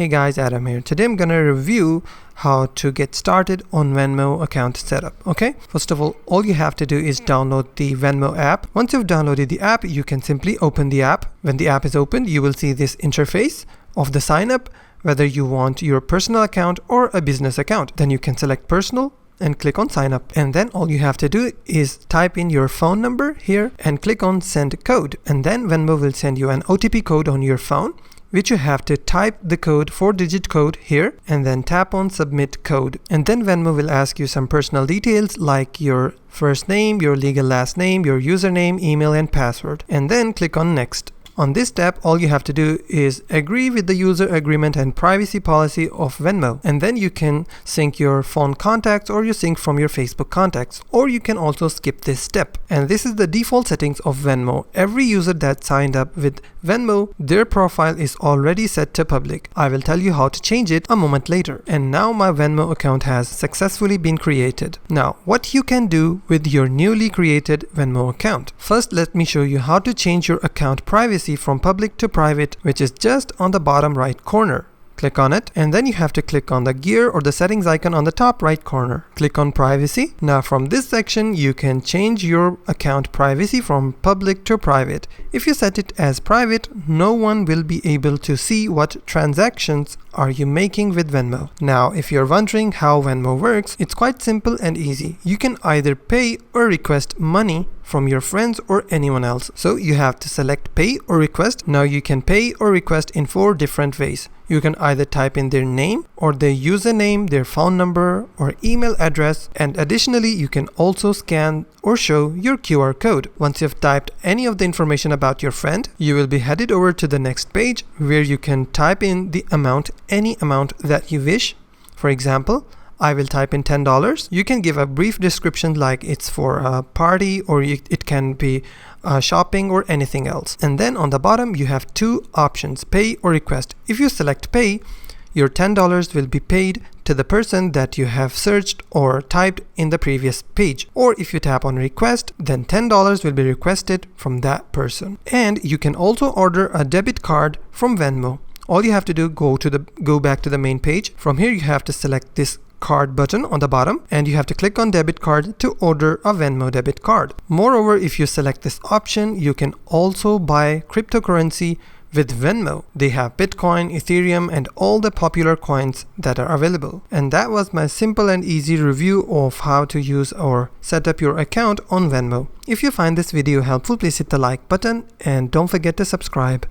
Hey guys, Adam here. Today I'm gonna review how to get started on Venmo account setup. Okay, first of all you have to do is download the Venmo app. Once you've downloaded the app, you can simply open the app. When the app is opened, you will see this interface of the sign up, whether you want your personal account or a business account. Then you can select personal and click on sign up, and then all you have to do is type in your phone number here and click on send code, and then Venmo will send you an OTP code on your phone, which you have to type the code, 4-digit code here, and then tap on submit code. And then Venmo will ask you some personal details like your first name, your legal last name, your username, email and password, and then click on next. On this step, all you have to do is agree with the user agreement and privacy policy of Venmo, and then you can sync your phone contacts or you sync from your Facebook contacts, or you can also skip this step. And this is the default settings of Venmo. Every user that signed up with Venmo, their profile is already set to public. I will tell you how to change it a moment later. And now my Venmo account has successfully been created. Now, what you can do with your newly created Venmo account. First, let me show you how to change your account privacy from public to private, which is just on the bottom right corner. Click on it, and then you have to click on the gear or the settings icon on the top right corner. Click on privacy. Now from this section, you can change your account privacy from public to private. If you set it as private, no one will be able to see what transactions are you making with Venmo. Now, if you're wondering how Venmo works, it's quite simple and easy. You can either pay or request money from your friends or anyone else. So you have to select pay or request. Now you can pay or request in 4 different ways. You can either type in their name or their username, their phone number or email address, and additionally you can also scan or show your QR code. Once you've typed any of the information about your friend, you will be headed over to the next page where you can type in the amount, any amount that you wish. For example, I will type in $10. You can give a brief description like it's for a party, or it can be shopping or anything else. And then on the bottom you have 2 options, pay or request. If you select pay, your $10 will be paid to the person that you have searched or typed in the previous page. Or if you tap on request, then $10 will be requested from that person. And you can also order a debit card from Venmo. All you have to do, go back to the main page. From here you have to select this card button on the bottom, and you have to click on debit card to order a Venmo debit card. Moreover, if you select this option, you can also buy cryptocurrency with Venmo. They have Bitcoin, Ethereum and all the popular coins that are available. And that was my simple and easy review of how to use or set up your account on Venmo. If you find this video helpful, please hit the like button and don't forget to subscribe.